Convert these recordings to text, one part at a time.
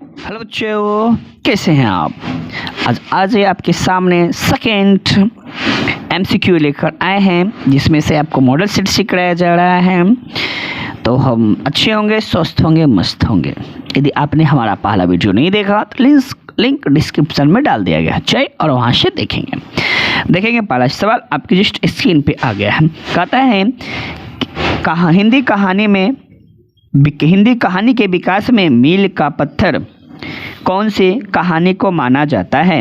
Hello बच्चों, कैसे हैं आप। आज आपके सामने सेकेंड एमसीक्यू लेकर आए हैं, जिसमें से आपको मॉडल सेट सिखाया जा रहा है। तो हम अच्छे होंगे, स्वस्थ होंगे, मस्त होंगे। यदि आपने हमारा पहला वीडियो नहीं देखा तो लिंक डिस्क्रिप्शन में डाल दिया गया है, चाहिए और वहाँ से देखेंगे। पहला सवाल आपकी जस्ट स्क्रीन पे आ गया है। कहता है हिंदी कहानी के विकास में मील का पत्थर कौन से कहानी को माना जाता है।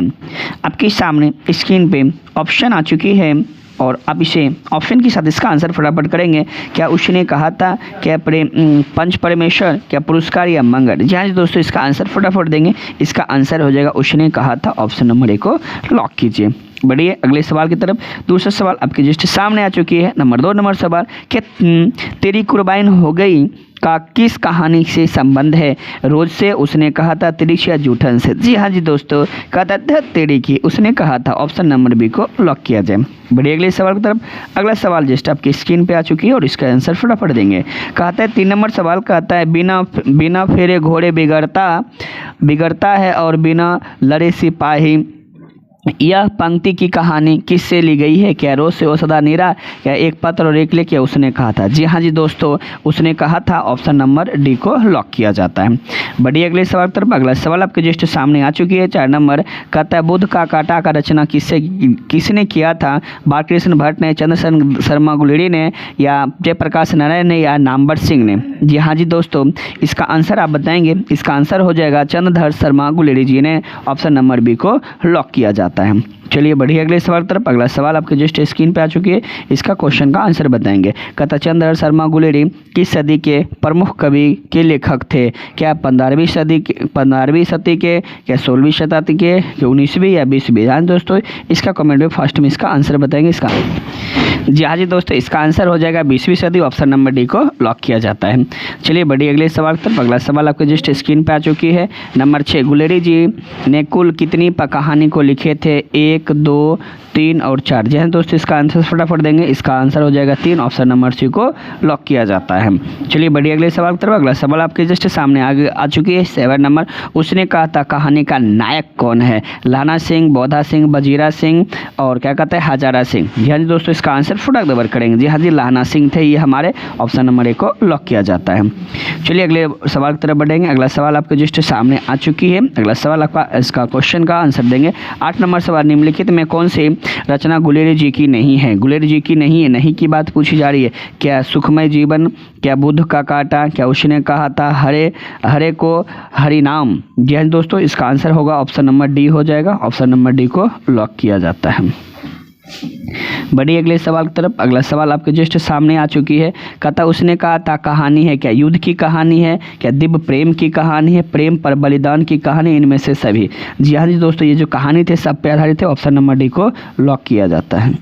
आपके सामने स्क्रीन पे ऑप्शन आ चुकी है और अब इसे ऑप्शन के साथ इसका आंसर फटाफट करेंगे। क्या उसने कहा था, क्या पंच परमेश्वर, क्या पुरस्कार या मंगल। जी हाँ दोस्तों, इसका आंसर फटाफट देंगे। इसका आंसर हो जाएगा उसने कहा था। ऑप्शन नंबर ए को लॉक कीजिए। बढ़िए अगले सवाल की तरफ। दूसरा सवाल आपके जस्ट सामने आ चुकी है। नंबर 2 सवाल, क्या तेरी कुर्बान हो गई का किस कहानी से संबंध है। रोज से, उसने कहा था, तिरिक्ष या जूठन से। जी हाँ जी दोस्तों, कहता था तेरी की, उसने कहा था। ऑप्शन नंबर बी को लॉक किया जाए। बढ़िए अगले सवाल की तरफ। अगला सवाल जस्ट आपकी स्क्रीन पे आ चुकी है और इसका आंसर फटाफट देंगे। कहता है 3 नंबर सवाल, कहता है बिना फेरे घोड़े बिगड़ता है और बिना लड़े सिपाही। यह पंक्ति की कहानी किससे ली गई है। क्या रोज से, ओ सदा नीरा, क्या एक पत्र और एक लेख, क्या उसने कहा था। जी हाँ जी दोस्तों, उसने कहा था। ऑप्शन नंबर डी को लॉक किया जाता है। बढ़िए अगले सवाल तरफ। अगला सवाल आपके जस्ट सामने आ चुकी है। 4 नंबर, कहता है बुद्ध का कांटा का रचना किसने किया था। बालकृष्ण भट्ट ने, चंद्र शर्मा गुलेरी ने, या जयप्रकाश नारायण ने, या नामवर सिंह ने। जी हाँ जी दोस्तों, इसका आंसर आप बताएंगे। इसका आंसर हो जाएगा चंद्रधर शर्मा गुलेरी जी ने। ऑप्शन नंबर बी को लॉक किया जाता है। चलिए बढ़िए अगले सवाल तरफ। अगला सवाल आपके जस्ट स्क्रीन पे आ चुकी है। इसका क्वेश्चन का आंसर बताएंगे। कहता चंद्रधर शर्मा गुलेरी किस सदी के प्रमुख कवि के लेखक थे। क्या 15वीं सदी के, क्या 16वीं शताब्दी के, क्या 19वीं या 20वीं। हाँ दोस्तों, इसका कमेंट में फर्स्ट में इसका आंसर बताएंगे। इसका जी हाँ जी दोस्तों, इसका आंसर हो जाएगा 20वीं सदी। ऑप्शन नंबर डी को लॉक किया जाता है। चलिए बढ़िए अगले सवाल तरफ। अगला सवाल आपके जस्ट स्क्रीन पे आ चुकी है। नंबर 6, गुलेरी जी ने कुल कितनी कहानी को लिखे थे। 1, 2, 3 और 4। जी हाँ दोस्तों, इसका आंसर फटाफट देंगे। इसका आंसर हो जाएगा 3। ऑप्शन नंबर सी को लॉक किया जाता है। चलिए बढ़िए अगले सवाल तरफ। अगला सवाल आपके जस्ट सामने आगे आ चुकी है। 7 नंबर, उसने कहा था कहानी का नायक कौन है। लाना सिंह, बौधा सिंह, बजीरा सिंह और क्या कहते हैं हजारा सिंह। जी हाँ जी दोस्तों, इसका आंसर फटाक दबर करेंगे। जी हाँ जी, लाना सिंह थे ये हमारे। ऑप्शन नंबर ए को लॉक किया जाता है। चलिए अगले सवाल की तरफ बढ़ेंगे। अगला सवाल आपके जस्ट सामने आ चुकी है। अगला सवाल आपका इसका क्वेश्चन का आंसर देंगे। 8 नंबर सवाल, निम्नलिखित में कौन सी रचना गुलेरी जी की नहीं है। गुलेरी जी की नहीं है, नहीं की बात पूछी जा रही है। क्या सुखमय जीवन, क्या बुद्ध का कांटा, क्या उसने कहा था हरे को हरि नाम। जी हाँ दोस्तों, इसका आंसर होगा ऑप्शन नंबर डी हो जाएगा। ऑप्शन नंबर डी को लॉक किया जाता है। बढ़िए अगले सवाल की तरफ। अगला सवाल आपके जस्ट सामने आ चुकी है। कहता उसने कहा था कहानी है, क्या युद्ध की कहानी है, क्या दिव्य प्रेम की कहानी है, प्रेम पर बलिदान की कहानी, इनमें से सभी। जी हाँ जी दोस्तों, ये जो कहानी थे सब पे आधारित थे। ऑप्शन नंबर डी को लॉक किया जाता है।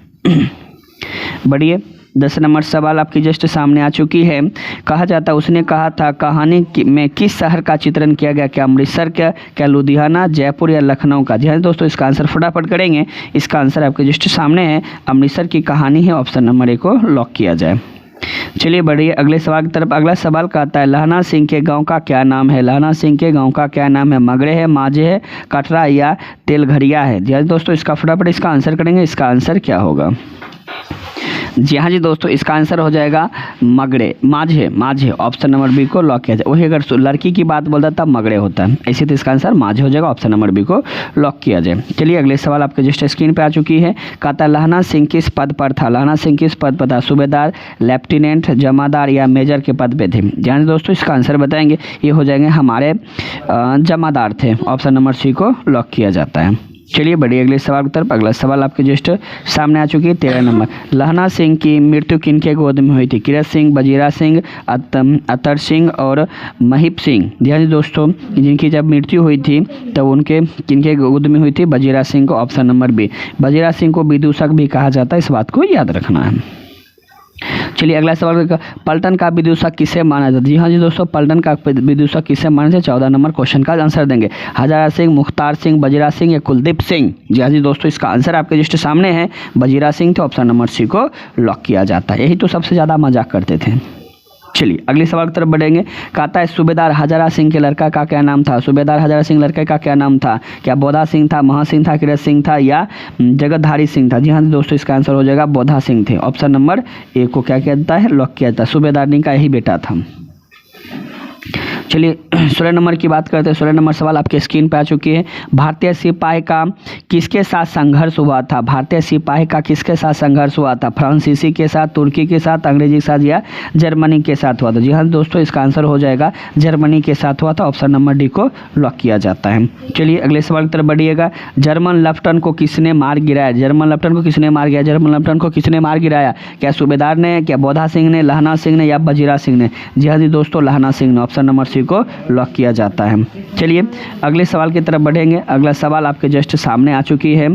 बढ़िए 10 नंबर सवाल आपकी जस्ट सामने आ चुकी है। कहा जाता उसने कहा था कहानी में किस शहर का चित्रण किया गया। क्या अमृतसर, क्या लुधियाना, जयपुर या लखनऊ का। जी हाँ दोस्तों, इसका आंसर फटाफट करेंगे। इसका आंसर आपके जस्ट सामने है, अमृतसर की कहानी है। ऑप्शन नंबर ए को लॉक किया जाए। चलिए बढ़िए अगले सवाल की तरफ। अगला सवाल कहता है लहना सिंह के गांव का क्या नाम है। लहना सिंह के गांव का क्या नाम है। मगरे है, माझे है, कटरा या तेलघरिया है। जी हाँ दोस्तों, इसका फटाफट इसका आंसर करेंगे। इसका आंसर क्या होगा। जी हाँ जी दोस्तों, इसका आंसर हो जाएगा माझे। ऑप्शन नंबर बी को लॉक किया जाए। वही अगर लड़की की बात बोलता तब मगड़े होता है, ऐसे तो इसका आंसर माझे हो जाएगा। ऑप्शन नंबर बी को लॉक किया जाए। चलिए अगले सवाल आपके जस्ट स्क्रीन पे आ चुकी है। कहता लहना सिंह किस पद पर था। लहना सिंह किस पद पर था। सूबेदार, लेफ्टिनेंट, जमादार या मेजर के पद पे थे। जी हाँ दोस्तों, इसका आंसर बताएंगे। ये हो जाएंगे हमारे जमादार थे। ऑप्शन नंबर सी को लॉक किया जाता है। चलिए बढ़िए अगले सवाल की तरफ। अगला सवाल आपके जस्ट सामने आ चुकी है। 13 नंबर, लहना सिंह की मृत्यु किनके गोद में हुई थी। किरत सिंह, बजीरा सिंह, अतर सिंह और महिप सिंह। ध्यान दोस्तों, जिनकी जब मृत्यु हुई थी तब उनके किनके गोद में हुई थी। बजीरा सिंह को। Option number B. Bajira Singh को विदूषक भी कहा जाता है, इस बात को याद रखना है। चलिए अगला सवाल, पलटन का विदूषक किसे माना जाता है। जी हाँ जी दोस्तों, पलटन का विदूषक किसे माना जाता है। 14 नंबर क्वेश्चन का आंसर देंगे। हजारा सिंह, मुख्तार सिंह, बजीरा सिंह या कुलदीप सिंह। जी हाँ जी दोस्तों, इसका आंसर आपके जस्ट सामने है, बजीरा सिंह थे। ऑप्शन नंबर सी को लॉक किया जाता है। यही तो सबसे ज़्यादा मजाक करते थे। चलिए अगले सवाल की तरफ बढ़ेंगे। कहता है सूबेदार हजारा सिंह के लड़का का क्या नाम था? सूबेदार हजारा सिंह लड़के का क्या नाम था? क्या बोधा सिंह था, महा सिंह था, कीरत सिंह था या जगतधारी सिंह था? जी हाँ दोस्तों, इसका आंसर हो जाएगा बोधा सिंह थे। ऑप्शन नंबर ए को क्या किया जाता है? लॉक किया जाता है। सूबेदारनी का यही बेटा था। चलिए 16 नंबर की बात करते हैं। 16 नंबर सवाल आपके स्क्रीन पे आ चुकी है। भारतीय सिपाही का किसके साथ संघर्ष हुआ था? भारतीय सिपाही का किसके साथ संघर्ष हुआ था? फ्रांसीसी के साथ, तुर्की के साथ, अंग्रेजी के साथ या जर्मनी के साथ हुआ था? जी हाँ दोस्तों, इसका आंसर हो जाएगा जर्मनी के साथ हुआ था। ऑप्शन नंबर डी को लॉक किया जाता है। चलिए अगले सवाल की तरफ बढ़िएगा। जर्मन लेफ्टिनेंट को किसने मार गिराया? जर्मन लेफ्टिनेंट को किसने मार गिराया? जर्मन लेफ्टिनेंट को किसने मार गिराया? क्या सूबेदार ने, क्या बोधा सिंह ने, लहना सिंह ने या बजीरा सिंह ने? जी हाँ जी दोस्तों, लहना सिंह ने। ऑप्शन नंबर सी को लॉक किया जाता है। चलिए अगले सवाल की तरफ बढ़ेंगे। अगला सवाल आपके जस्ट सामने आ चुकी है।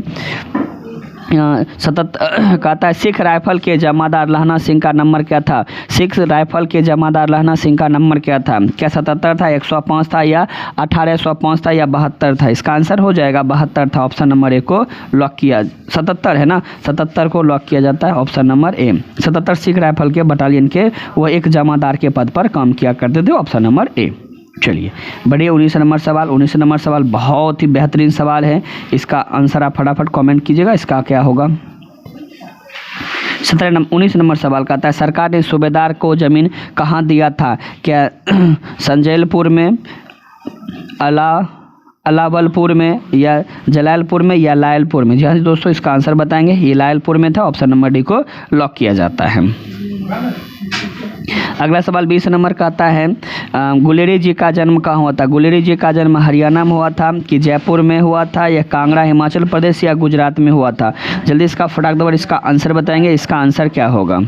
कहता है सिख राइफल के जमादार लहना सिंह का नंबर क्या था? सिख राइफल के जमादार लहना सिंह का नंबर क्या था? क्या 77 था, 105 था या 1805 था या 72 था? इसका आंसर हो जाएगा 72 था। ऑप्शन नंबर ए को लॉक किया। 77 है ना, 77 को लॉक किया जाता है। Option number A 77 Sikh rifle के बटालियन के वो एक जमादार के पद पर काम किया करते थे। Option number A. चलिए बढ़िए 19 नंबर सवाल। 19 नंबर सवाल बहुत ही बेहतरीन सवाल है। इसका आंसर आप फटाफट कमेंट कीजिएगा, इसका क्या होगा। 19 नंबर सवाल कहता है सरकार ने सूबेदार को जमीन कहाँ दिया था? क्या संजैलपुर में, अलावलपुर में या जलालपुर में या लायलपुर में? जी हाँ दोस्तों, इसका आंसर बताएंगे। ये लायलपुर में था। ऑप्शन नंबर डी को लॉक किया जाता है। अगला सवाल 20 नंबर का आता है गुलेरी जी का जन्म कहाँ हुआ था? गुलेरी जी का जन्म हरियाणा में हुआ था कि जयपुर में हुआ था या कांगड़ा हिमाचल प्रदेश या गुजरात में हुआ था? जल्दी इसका फटाक दौड़ इसका आंसर बताएंगे। इसका आंसर क्या होगा?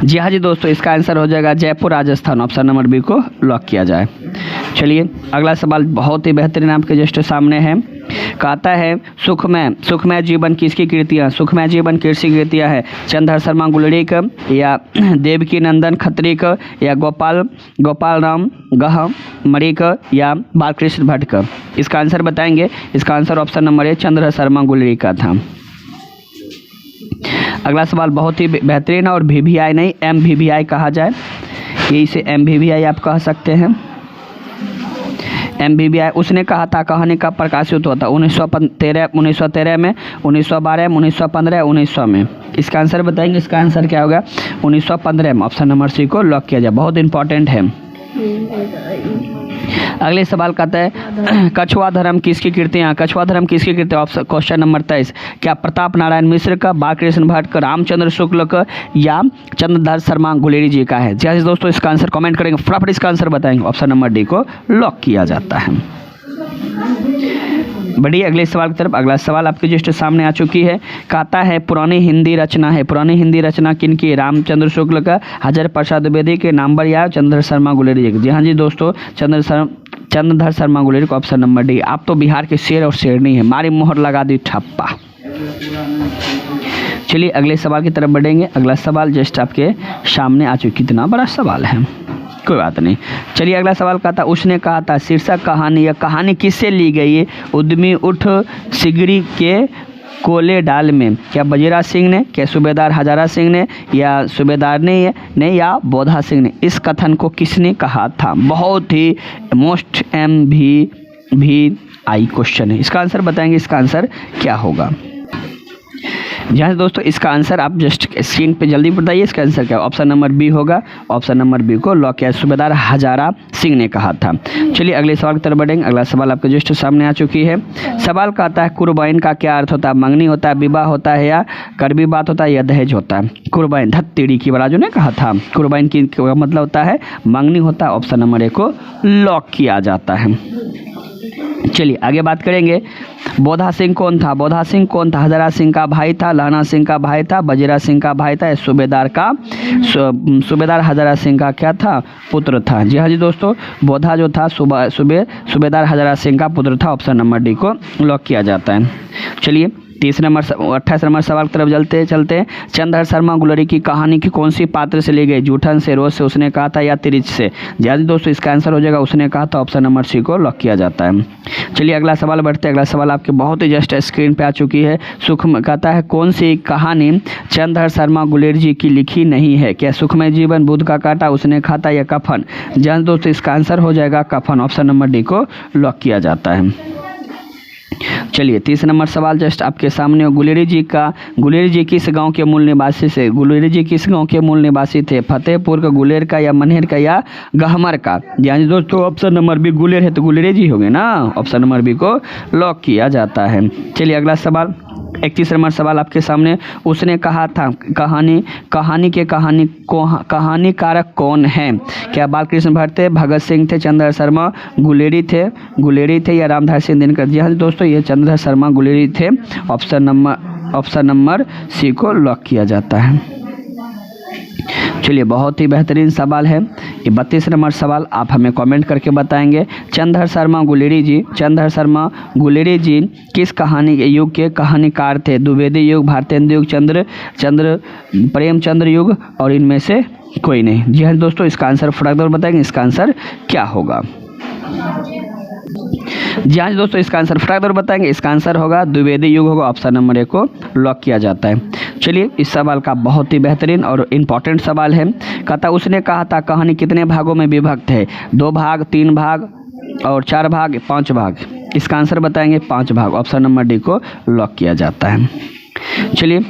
जी हाँ जी दोस्तों, इसका आंसर हो जाएगा Jaipur Rajasthan. Option number B को लॉक किया जाए। चलिए अगला सवाल बहुत ही बेहतरीन आपके जस्ट सामने है। कहता है सुखमय जीवन किसकी कृतियाँ? सुखमय जीवन किसकी कृतियाँ है? चंद्रधर शर्मा गुलेरी का या देवकी नंदन खत्री का या गोपाल राम गहमरी का या बालकृष्ण भट्ट का? इसका आंसर बताएंगे। इसका answer option number A Chandradhar Sharma Guleri का था। अगला सवाल बहुत ही बेहतरीन और VVI नहीं MVVI कहा जाए, ये इसे MVVI आप कह सकते हैं। MVVI उसने कहा था कहानी का प्रकाशित हुआ था 1913 में, 1912 में, 1915 1900 में? इसका आंसर बताएंगे। इसका आंसर क्या होगा? 1915 में। ऑप्शन नंबर सी को लॉक किया जाए। बहुत इंपॉर्टेंट है। अगले सवाल कहता है कछुआ धर्म किसकी कृतियाँ? कछुआ धर्म किसकी कृतियाँ? ऑप्शन क्वेश्चन नंबर 23 क्या प्रताप नारायण मिश्र का, बालकृष्ण भट्ट का, रामचंद्र शुक्ल का या चंद्रधर शर्मा गुलेरी जी का है? जैसे दोस्तों इसका आंसर कमेंट करेंगे, फटाफट इसका आंसर बताएंगे। ऑप्शन नंबर डी को लॉक किया जाता है। बढ़िए अगले सवाल की तरफ। अगला सवाल आपके जस्ट सामने आ चुकी है। कहता है पुरानी हिंदी रचना है। पुरानी हिंदी रचना किन की? रामचंद्र शुक्ल का, हज़र प्रसाद द्विवेदी के, नामवर या चंद्रधर शर्मा गुलेरी जी? जी हाँ जी दोस्तों, चंद्रधर शर्मा गुलेरी को। Option number D. आप तो बिहार के शेर और शेरनी है, मारी मोहर लगा दी ठप्पा। चलिए अगले सवाल की तरफ बढ़ेंगे। अगला सवाल जस्ट आपके सामने आ चुकी। कितना बड़ा सवाल है, कोई बात नहीं। चलिए अगला सवाल कहता उसने कहा था शीर्षक कहानी या कहानी किससे ली गई है? उद्यमी उठ सिगरी के कोले डाल में? क्या बजीरा सिंह ने, क्या सूबेदार हजारा सिंह ने या सूबेदार ने या बोधा सिंह ने? इस कथन को किसने कहा था? बहुत ही मोस्ट MVVI क्वेश्चन है। इसका आंसर बताएंगे। इसका आंसर क्या होगा? जहाँ दोस्तों इसका आंसर आप जस्ट स्क्रीन पे जल्दी बताइए। इसका आंसर क्या? ऑप्शन नंबर बी होगा। ऑप्शन नंबर बी को लॉक किया। सूबेदार हजारा सिंह ने कहा था। चलिए अगले सवाल की तरफ बढ़ेंगे। अगला सवाल आपके जस्ट सामने आ चुकी है। सवाल का आता है कुर्बाइन का क्या अर्थ होता है? मंगनी होता है, विवाह होता है या कड़वी बात होता है या दहेज होता है? कुर्बाइन धत्तेड़ी की बराजू ने कहा था। कुर्बाइन की मतलब होता है मंगनी होता है। ऑप्शन नंबर ए को लॉक किया जाता है। चलिए आगे बात करेंगे। बोधा सिंह कौन था? बोधा सिंह कौन था? हजारा सिंह का भाई था, लहना सिंह का भाई था, बजीरा सिंह का भाई था, सूबेदार हजारा सिंह का क्या था? पुत्र था। जी हाँ जी दोस्तों, बोधा जो था सूबेदार हजारा सिंह का पुत्र था। ऑप्शन नंबर डी को लॉक किया जाता है। चलिए 28 नंबर सवाल की तरफ चलते। चंद्रहर शर्मा गुलेरी की कहानी की कौन सी पात्र से ली गई? जूठन से, रोज से, उसने कहा था, या तिरिच से? जी दोस्तों, इसका आंसर हो जाएगा उसने कहा था। ऑप्शन नंबर सी को लॉक किया जाता है। चलिए अगला सवाल बढ़ते हैं। अगला सवाल आपके बहुत ही जस्ट स्क्रीन पे आ चुकी है। सुखमय कहता है कौन सी कहानी चंद्रहर शर्मा गुलेरी जी की लिखी नहीं है? क्या सुखमय जीवन, बुध का कांटा, उसने कहा था, या कफन? जी दोस्तों, इसका आंसर हो जाएगा कफन। ऑप्शन नंबर डी को लॉक किया जाता है। चलिए 30 नंबर सवाल जस्ट आपके सामने। गुलेरी जी किस गांव के मूल निवासी से? गुलेरी जी किस गांव के मूल निवासी थे? फतेहपुर का, गुलेर का, या मनहेर का, या गहमर का? यानी दोस्तों ऑप्शन नंबर बी गुलेर है तो गुलेरी जी होंगे ना। ऑप्शन नंबर बी को लॉक किया जाता है। चलिए अगला सवाल 31 नंबर सवाल आपके सामने। उसने कहा था कहानीकारक कौन है? क्या बालकृष्ण भट्ट थे, भगत सिंह थे, चंद्रहर शर्मा गुलेरी थे, या रामधारी सिंह दिनकर? जी हाँ दोस्तों, ये चंद्रहर शर्मा गुलेरी थे। ऑप्शन नंबर सी को लॉक किया जाता है। चलिए बहुत ही बेहतरीन सवाल है ये 32 नंबर सवाल। आप हमें कमेंट करके बताएंगे चंद्रहर शर्मा गुलेरी जी किस कहानी युग के कहानीकार थे? द्विवेदी युग, भारतेंदु युग, प्रेमचंद्र युग, और इनमें से कोई नहीं? जी हाँ दोस्तों, इसका आंसर फटाक दौर बताएंगे इसका आंसर क्या होगा। जी हाँ दोस्तों, इसका आंसर फटाक दौर बताएंगे इसका आंसर होगा द्विवेदी युग होगा। ऑप्शन नंबर ए को लॉक किया जाता है। चलिए इस सवाल का बहुत ही बेहतरीन और इम्पॉर्टेंट सवाल है। कहता उसने कहा था कहानी कितने भागों में विभक्त है? 2 भाग, 3 भाग, और 4 भाग, 5 भाग? इसका आंसर बताएंगे 5 भाग। ऑप्शन नंबर डी को लॉक किया जाता है। चलिए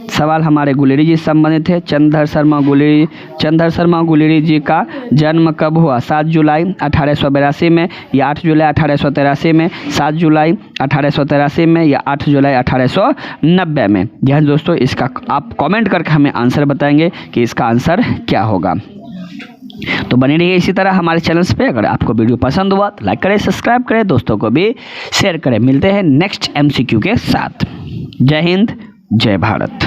सवाल हमारे गुलेरी जी से संबंधित है। चंद्रहर शर्मा गुलेरी जी का जन्म कब हुआ? 7 जुलाई 1882 में, या 8 जुलाई 1883 में, 7 जुलाई 1883 में, या 8 जुलाई 1890 में? जी हाँ दोस्तों, इसका आप कमेंट करके हमें आंसर बताएंगे कि इसका आंसर क्या होगा। तो बने रहिए इसी तरह हमारे चैनल पे। अगर आपको वीडियो पसंद हुआ तो लाइक करें, सब्सक्राइब करें, दोस्तों को भी शेयर करें। मिलते हैं नेक्स्ट MCQ के साथ। जय हिंद, जय भारत।